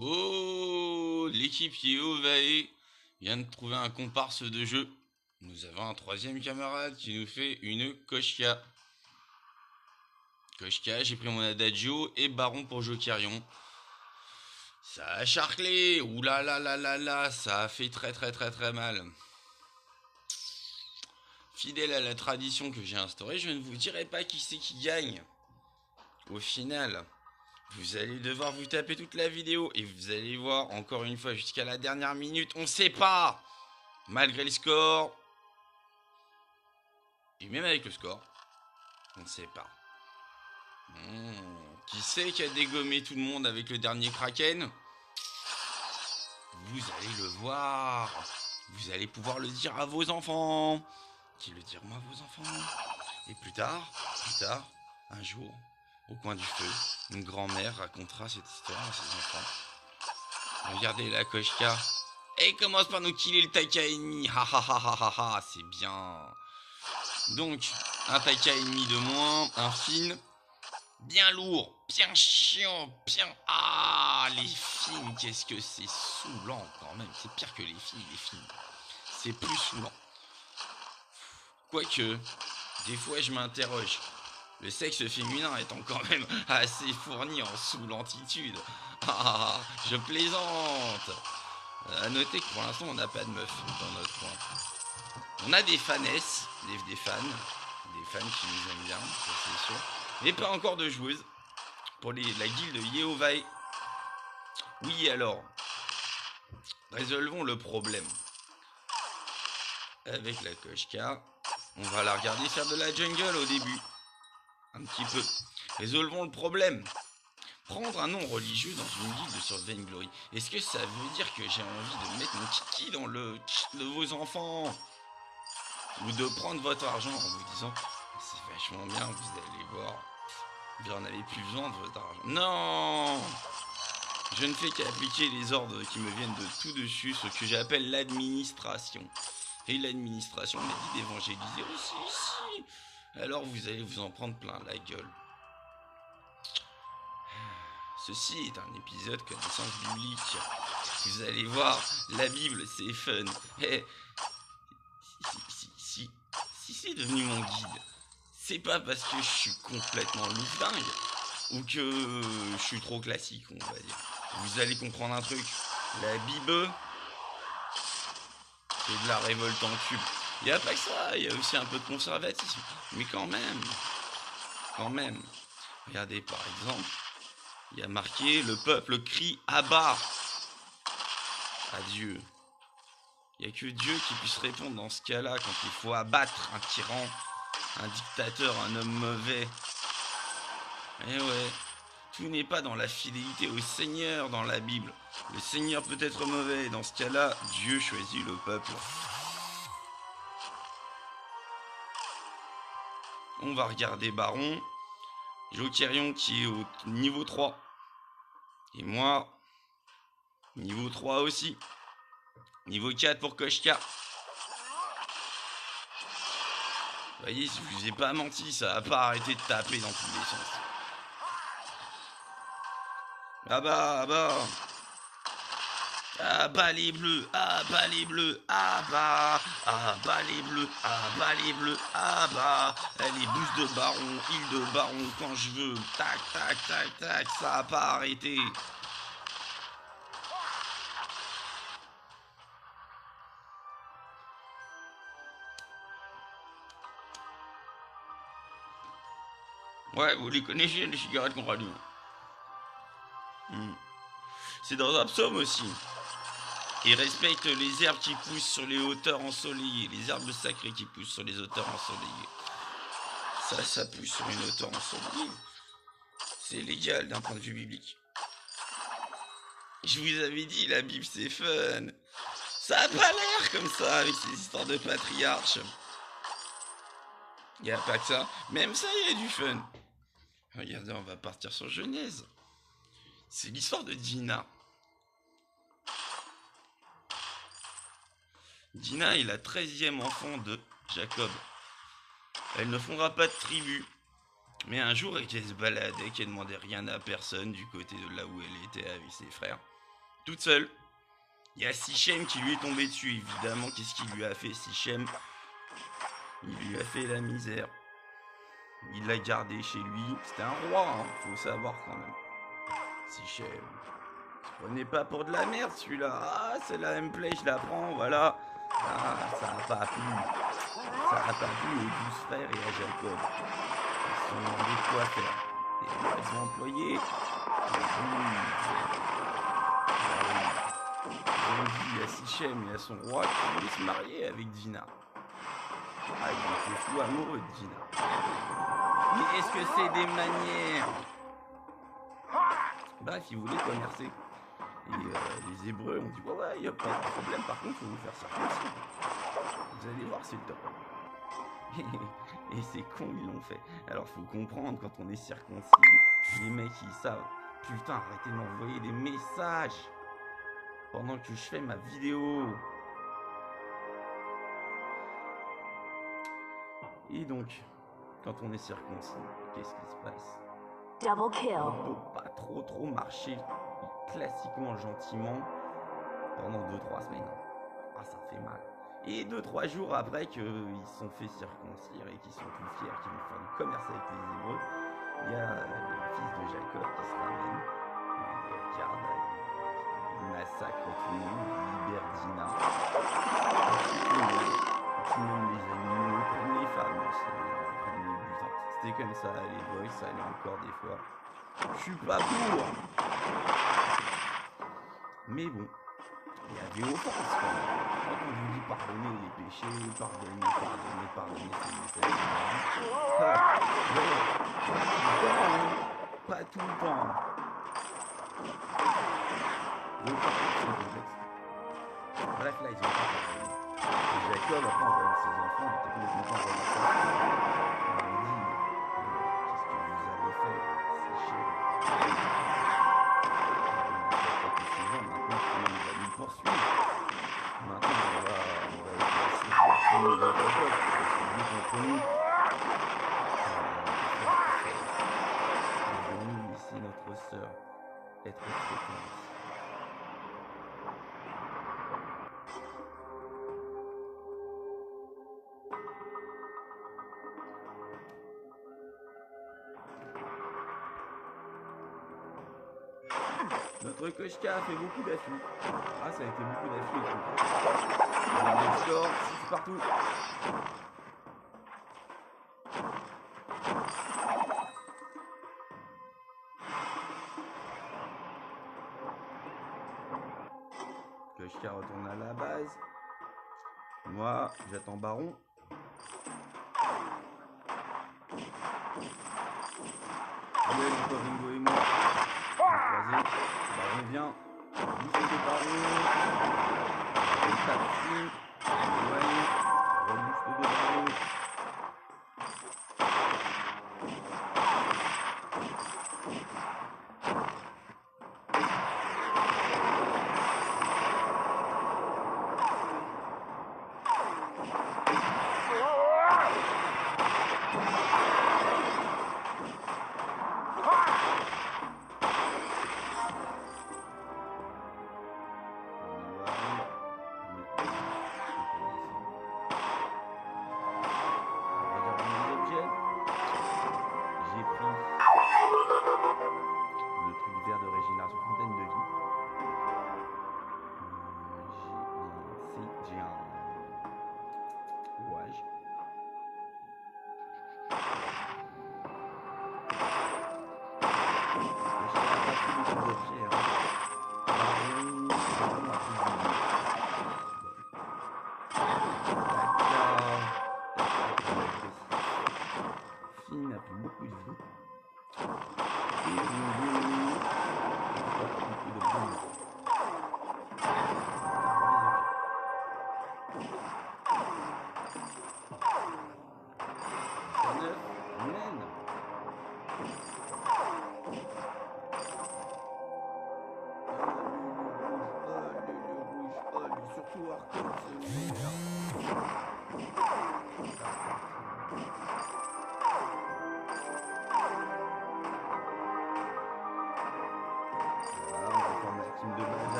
Oh, l'équipe Yehovae vient de trouver un comparse de jeu. Nous avons un troisième camarade qui nous fait une Koshka. Koshka, j'ai pris mon Adagio et Baron pour Jokerion. Ça a charclé. Ouh là là là là là, ça a fait très mal. Fidèle à la tradition que j'ai instaurée, je ne vous dirai pas qui c'est qui gagne. Au final, vous allez devoir vous taper toute la vidéo et vous allez voir encore une fois jusqu'à la dernière minute, on sait pas. Malgré le score, et même avec le score, on ne sait pas. Qui c'est qui a dégommé tout le monde avec le dernier Kraken? Vous allez le voir. Vous allez pouvoir le dire à vos enfants. Qui le diront à vos enfants. Et plus tard, un jour, au coin du feu, une grand-mère racontera cette histoire à ses enfants. Regardez la Koshka. Et il commence par nous killer le Taika ennemi. Ha ha ha ha ha ha, c'est bien. Donc, un Taika ennemi de moins, un Finn, bien lourd, bien chiant, bien... Ah, les Finns, qu'est-ce que c'est saoulant quand même. C'est pire que les filles, les Finns. C'est plus saoulant. Quoique, des fois je m'interroge. Le sexe féminin étant quand même assez fourni en sous-lentitude. Ah, je plaisante. A noter que pour l'instant on n'a pas de meuf dans notre coin. On a des fanesses, des fans qui nous aiment bien, ça c'est sûr. Mais pas encore de joueuses. Pour la guilde Yehovae. Oui alors, résolvons le problème. Avec la Koshka, on va la regarder faire de la jungle au début. Un petit peu. Résolvons le problème. Prendre un nom religieux dans une guilde sur Vainglory, est-ce que ça veut dire que j'ai envie de mettre mon kiki dans le de vos enfants? Ou de prendre votre argent en vous disant c'est vachement bien, vous allez voir, vous n'en avez plus besoin de votre argent. Non, je ne fais qu'appliquer les ordres qui me viennent de tout dessus, ce que j'appelle l'administration. Et l'administration m'a dit d'évangéliser aussi. Alors vous allez vous en prendre plein la gueule. Ceci est un épisode connaissance biblique. Vous allez voir, la Bible c'est fun. Et si c'est devenu mon guide, c'est pas parce que je suis complètement lourdingue ou que je suis trop classique, on va dire. Vous allez comprendre un truc. La Bible, c'est de la révolte en cube. Il n'y a pas que ça, il y a aussi un peu de conservatisme. Mais quand même. Regardez par exemple, il y a marqué le peuple crie à bas à Dieu. Il n'y a que Dieu qui puisse répondre dans ce cas-là quand il faut abattre un tyran, un dictateur, un homme mauvais. Eh ouais, tout n'est pas dans la fidélité au Seigneur dans la Bible. Le Seigneur peut être mauvais et dans ce cas-là, Dieu choisit le peuple. On va regarder Baron, Jokerion qui est au niveau 3. Et moi, niveau 3 aussi. Niveau 4 pour Koshka. Vous voyez, je vous ai pas menti, ça va pas arrêter de taper dans tous les sens. Ah bah les bleus, ah bah les bleus, ah bah les bleus, ah les bleus, les boosts de Baron, île de Baron quand je veux, tac, ça a pas arrêté. Ouais, vous les connaissez, les cigarettes qu'on rallume. C'est dans un psaume aussi. Et respecte les herbes qui poussent sur les hauteurs ensoleillées, les herbes sacrées qui poussent sur les hauteurs ensoleillées. Ça pousse sur une hauteur ensoleillée. C'est légal d'un point de vue biblique. Je vous avais dit, la Bible c'est fun. Ça a pas l'air comme ça avec ces histoires de patriarches. Y a pas que ça. Même ça, y a du fun. Regardez, on va partir sur Genèse. C'est l'histoire de Dina. Dina est la 13e enfant de Jacob. Elle ne fondera pas de tribu. Mais un jour, elle se baladait, qu'elle demandait rien à personne du côté de là où elle était avec ses frères. toute seule. Il y a Sichem qui lui est tombé dessus, évidemment. Qu'est-ce qu'il lui a fait, Sichem? Il lui a fait la misère. Il l'a gardé chez lui. C'était un roi, hein, faut savoir quand même. Sichem. Prenez pas pour de la merde celui-là. Ah, c'est la gameplay, je la prends, voilà. Ah, ça a pas plu. Ça a pas plu aux 12 frères et à Jacob. Ils se sont demandé quoi faire. Et ils ont employé. Ils ont dit à Sichem et à son roi qu'il voulait se marier avec Dina. Ah, il était fou amoureux de Dina. Mais est-ce que c'est des manières? Bref, il voulait commercer. Et les Hébreux ont dit ouais, il n'y a pas de problème, par contre, il faut vous faire circoncire. Vous allez voir, c'est le top. Et c'est con, ils l'ont fait. Alors, faut comprendre, quand on est circoncis, les mecs, ils savent. Putain, arrêtez de m'envoyer des messages pendant que je fais ma vidéo. Et donc, quand on est circoncis, qu'est-ce qui se passe? Double kill. On peut pas trop marcher classiquement gentiment pendant 2-3 semaines. Ah, ça fait mal. Et 2-3 jours après qu'ils se sont fait circoncire et qu'ils sont tout fiers, qu'ils vont faire du commerce avec les Hébreux, il y a le fils de Jacob qui se ramène, il regarde, il massacre tout le monde, il libère Dina, il tue même les animaux, il prend les femmes aussi, il prend les butins. C'était comme ça à l'époque, ça allait encore des fois. Je suis pas pour. Mais bon, il y a des offenses quand même. Quand on vous dit pardonner les péchés, pardonner, c'est pas tout le temps. Donc, c'est complexe. Bref, là, ils ont pas pardonné. Et Jacob, après, en voyant ses enfants, il était complètement content de voir ça. Il leur dit, qu'est-ce que vous avez fait? C'est chiant. Maintenant, il va nous poursuivre. Maintenant, on va essayer de nous Jacob, parce que lui contre nous. Nous laisser notre sœur être traitée. Notre Koshka a fait beaucoup d'afflux. Ah, ça a été beaucoup d'afflux. On a le score, 6 partout. Koshka retourne à la base. Moi, j'attends Baron. Allez, encore Ringo et moi. Croisé. Baron vient. Bouche de Baron. On tape dessus. On éloigne. Rebouche de Baron.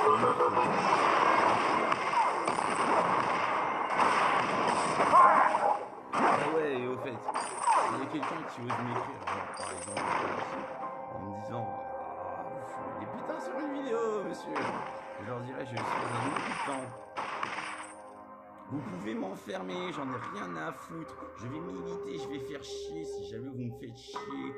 Ah ouais, et au fait, il y a quelqu'un qui ose m'écrire, genre, par exemple, en me disant vous fumez des putains sur une vidéo, monsieur. Je leur dirais je suis un militant. Vous pouvez m'enfermer, j'en ai rien à foutre. Je vais militer, je vais faire chier si jamais vous me faites chier.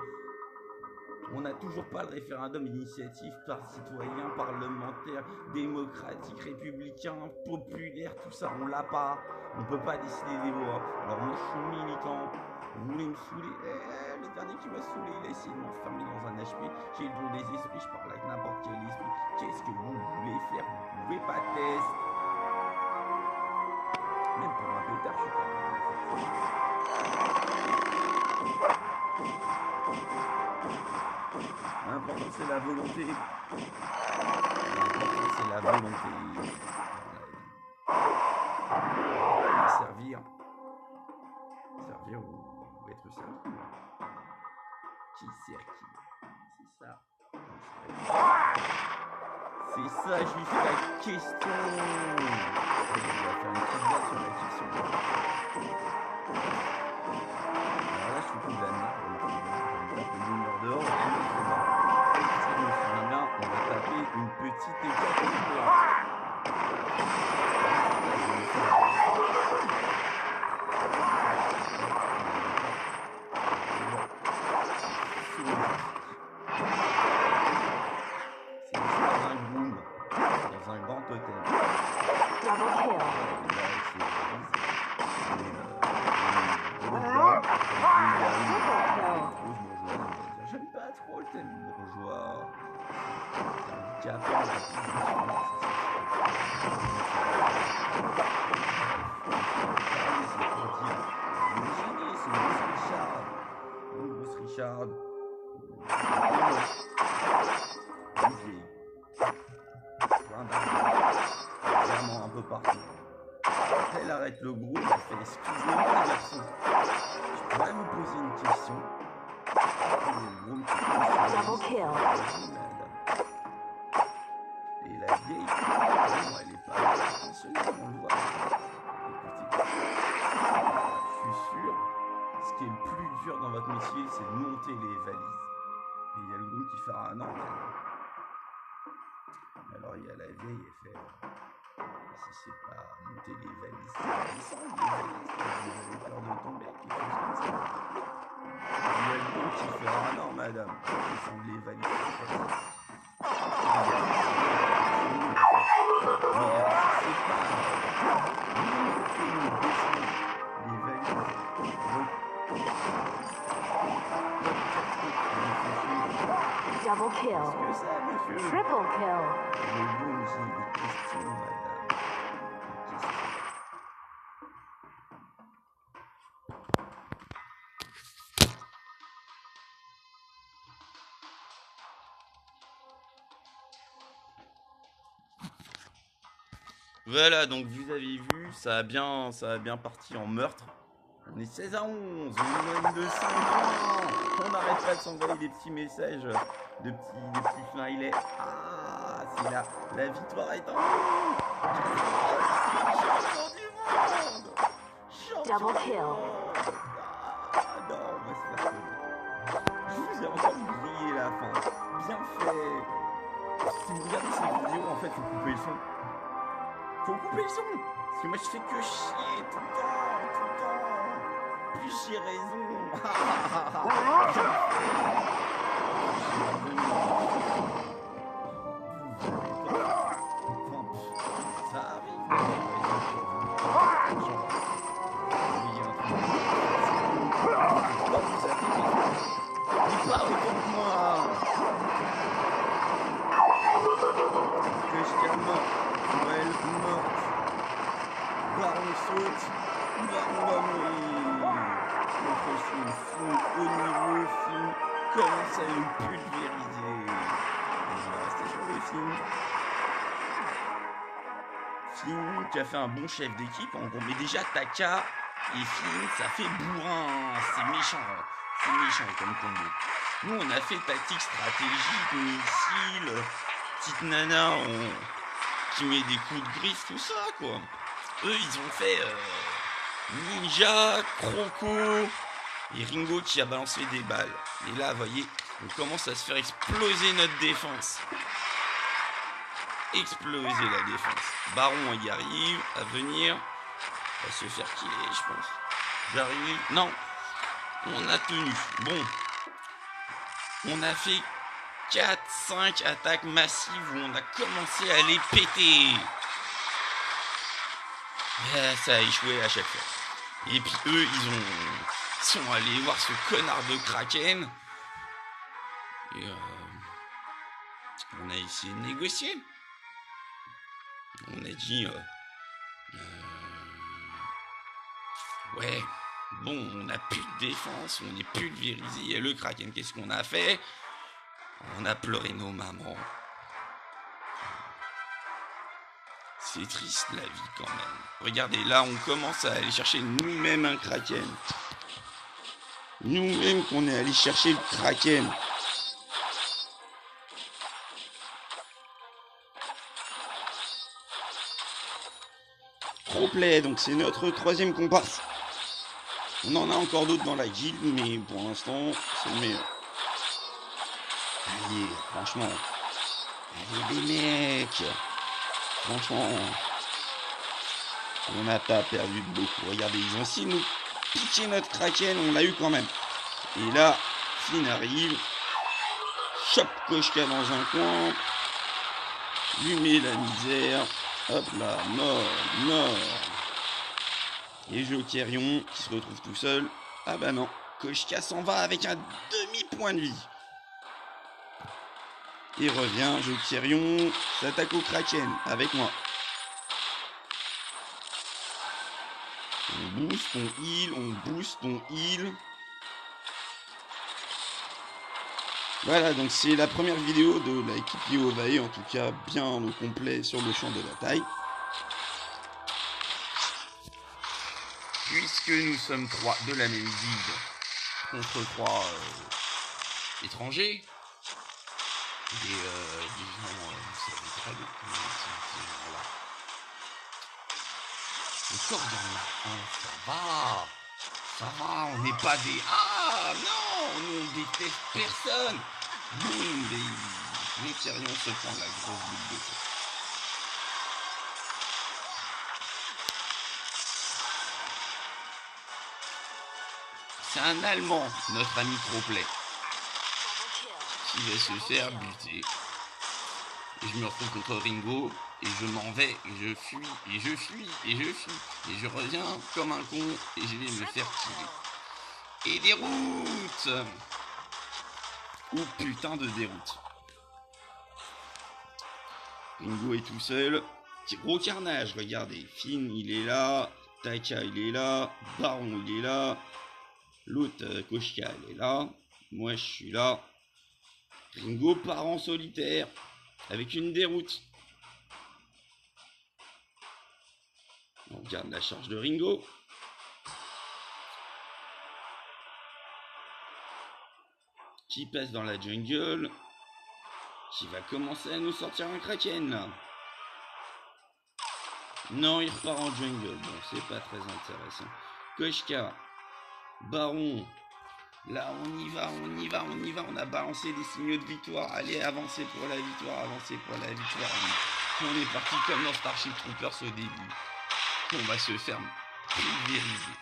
On n'a toujours pas le référendum initiative par citoyen, parlementaire, démocratique, républicain, populaire, tout ça, on l'a pas. On peut pas décider des lois. Alors moi je suis militant. Vous voulez me saouler? Le dernier qui m'a saoulé, il a essayé de m'enfermer dans un HP. J'ai le don des esprits, je parle avec n'importe quel esprit. Qu'est-ce que vous voulez faire? Vous pouvez pas tester. Même pour un pétard, je suis pas l'important c'est la volonté. L'important c'est la volonté. Servir. Servir ou être servi. Qui sert qui? C'est ça. C'est ça juste la question. On va faire une petite blague sur la question. Alors là, je suis plus de la merde. On va taper une heure dehors. Si je me souviens bien, on va taper une petite écart. J'aime pas trop le thème bourgeois. C'est handicapant. C'est Bruce Richard. Vraiment un peu partout. Elle arrête le groupe, elle fait excusez-moi garçon. Je pourrais vous poser une question. Double kill. Et la vieille, non, elle est pas intentionnelle, on le voit. Écoutez, je suis sûr, ce qui est le plus dur dans votre métier, c'est de monter les valises. Et il y a le groupe qui fait ah non. Alors il y a la vieille, elle fait si c'est pas monter les valises, c'est descendre les valises, vous avez peur de tomber, quelque chose comme ça. Il y a le groupe qui fait ah non madame, descendre les valises, c'est pas ça. Mais c'est pas monter ou descendre les valises. Double kill. Qu'est-ce que c'est, monsieur? Triple kill. Le bon, j'ai des questions, madame. Des questions. Voilà, donc vous avez vu, ça a bien parti en meurtre. On est 16 à 11, on est moins de 5 ans. On n'arrête pas de s'envoyer des petits messages, des petits smileys. Ah, c'est là, la victoire est en nous. Champion du monde. Double kill. Ah non, on va se faire connaître. Je vous ai encore grillé la fin. Bien fait. Si vous regardez cette vidéo, en fait, faut couper le son. Faut couper le son. Parce que moi, je fais que chier tout le temps. Puis j'ai raison. Ça arrive. Pas autant que moi. Que je calme. Noël morte. Baron saute. Baron va mourir. Notre film haut niveau, film commence à le pulvériser. On va rester sur le film. Film qui a fait un bon chef d'équipe, en gros. Mais déjà, Taka et film, ça fait bourrin. C'est méchant. C'est méchant comme combo. Nous, on a fait tactique stratégique, missile, petite nana, qui met des coups de griffe, tout ça, quoi. Eux, ils ont fait Ninja, Croco et Ringo qui a balancé des balles. Et là, vous voyez, on commence à se faire exploser notre défense. Exploser la défense. Baron y arrive à venir. On va se faire killer, je pense. J'arrive. Non. On a tenu. Bon. On a fait 4-5 attaques massives où on a commencé à les péter. Mais ça a échoué à chaque fois. Et puis eux, ils sont allés voir ce connard de Kraken. Et on a essayé de négocier. On a dit... ouais, bon, on n'a plus de défense, on est pulvérisé. Et le Kraken, qu'est-ce qu'on a fait? On a pleuré nos mamans. C'est triste la vie quand même. Regardez, là, on commence à aller chercher nous-mêmes un Kraken. Nous-mêmes qu'on est allé chercher le Kraken. Roleplay, donc c'est notre 3e comparse. On en a encore d'autres dans la guilde, mais pour l'instant, c'est le meilleur. Allez, franchement. Allez, les mecs. Franchement. On n'a pas perdu de beaucoup. Regardez, ils ont essayé de nous piquer notre Kraken, on l'a eu quand même. Et là, Finn arrive. Chope Koshka dans un coin. Lui met la misère. Hop là, mort. Et Jokerion qui se retrouve tout seul. Ah bah non, Koshka s'en va avec un demi-point de vie. Et revient, Jokerion s'attaque au Kraken avec moi. On booste, on heal. Voilà, donc c'est la première vidéo de l'équipe Yovae, en tout cas bien au complet sur le champ de bataille. Puisque nous sommes 3 de la même guilde contre 3 étrangers, des gens, vous savez très bien comment ces gens-là. Encore il y en a un, ça va, on n'est pas des... Ah non, nous on déteste personne. Boum, les Tyrion se prend la grosse boule de feu. C'est un Allemand, notre ami Troplay, qui va se faire buter. Et je me retrouve contre Ringo, et je m'en vais, et je fuis, et je fuis, et je fuis. Et je reviens comme un con, et je vais me faire tirer. Et déroute! Oh putain de déroute. Ringo est tout seul. Gros carnage, regardez. Finn, il est là. Taka, il est là. Baron, il est là. L'autre, Koshka, elle est là. Moi, je suis là. Ringo part en solitaire. Avec une déroute. On regarde la charge de Ringo. Qui passe dans la jungle. Qui va commencer à nous sortir un Kraken, là. Non, il repart en jungle. Bon, c'est pas très intéressant. Koshka. Baron. Là, on y va. On a balancé des signaux de victoire. Allez, avancez pour la victoire. On est parti comme dans Starship Troopers au début. On va se faire pulvériser.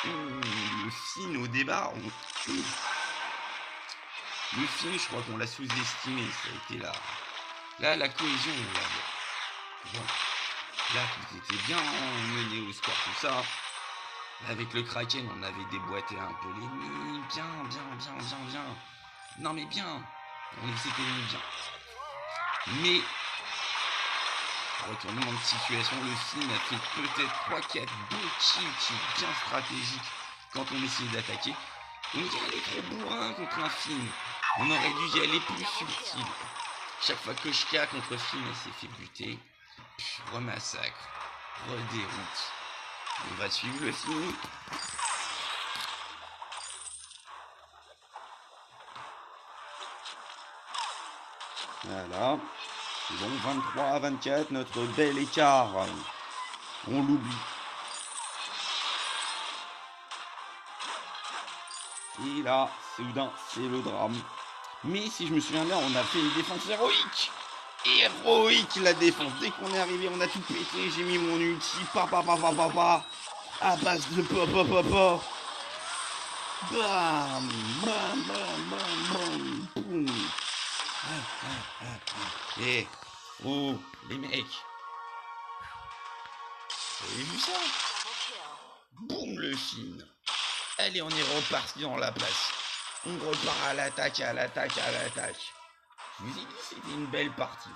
Le Finn au départ. Le Finn, je crois qu'on l'a sous-estimé. Ça a été là. Là, la cohésion, on l'a vu. Bon. Là, tout était bien mené au score, tout ça. Avec le Kraken, on avait déboîté un peu l'ennemi. Bien. Non, mais bien. On s'était mis bien. Mais, retournement de situation, le Finn a fait peut-être 3-4 bons kills qui est bien stratégique quand on essayait d'attaquer. On y allait trop bourrin contre un Finn. On aurait dû y aller plus subtil. Chaque fois que Koshka contre Finn, elle s'est fait buter. Remassacre. Redéroute. On va suivre le Finn. Voilà. C'est bon, 23-24, notre bel écart. On l'oublie. Et là, soudain, c'est le drame. Mais si je me souviens bien, on a fait une défense héroïque. Héroïque la défense. Dès qu'on est arrivé, on a tout pété. J'ai mis mon ulti. À base de pa. Bam, bam, bam, bam, bam, boum. Et oh, les mecs. Vous avez vu ça? Boum le film. Allez, on est reparti dans la place. On repart à l'attaque. Je vous ai dit, c'était une belle partie.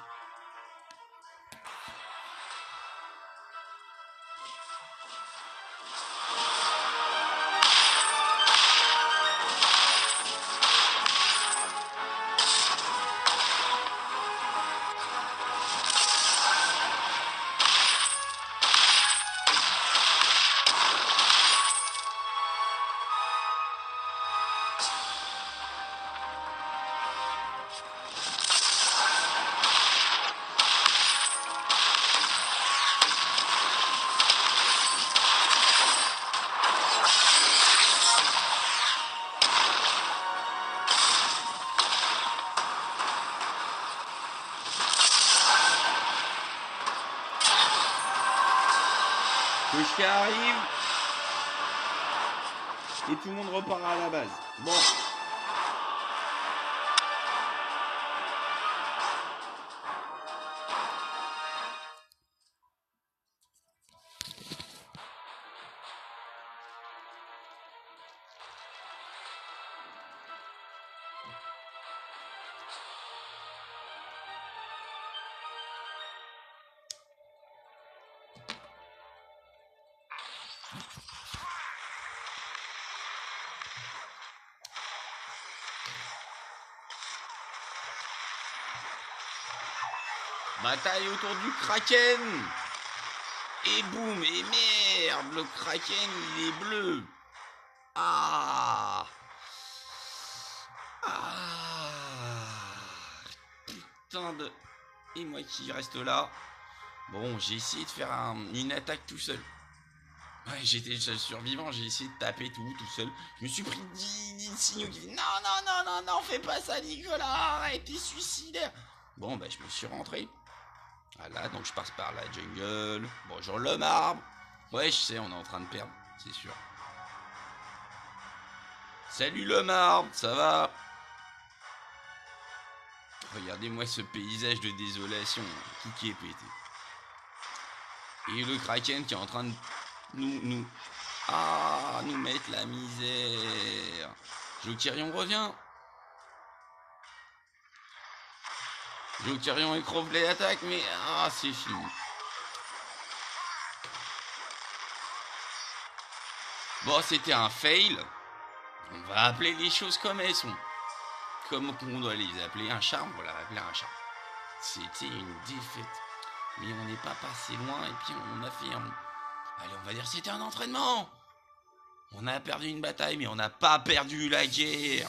Qui arrive et tout le monde repart à la base. Bon. Bataille autour du Kraken. Et boum, et merde, le Kraken, il est bleu. Ah. Putain de... Et moi qui reste là. Bon, j'ai essayé de faire une attaque tout seul. Ouais, j'étais le seul survivant, j'ai essayé de taper tout seul. Je me suis pris 10 signaux qui disaient non, fais pas ça Nicolas, arrête, t'es suicidaire. Bon, bah je me suis rentré. Voilà, donc je passe par la jungle. Bonjour le marbre. Ouais, je sais, on est en train de perdre, c'est sûr. Salut le marbre, ça va? Regardez-moi ce paysage de désolation, tout qui est pété. Et le Kraken qui est en train de nous mettre la misère. Jokerion revient. Jokerion écrove les attaques, mais c'est fini. Bon, c'était un fail. On va appeler les choses comme elles sont. Comme on doit les appeler. Un charme, on va l'appeler un charme. C'était une défaite. Mais on n'est pas passé loin et puis on a fait un... Allez, on va dire c'était un entraînement. On a perdu une bataille, mais on n'a pas perdu la guerre.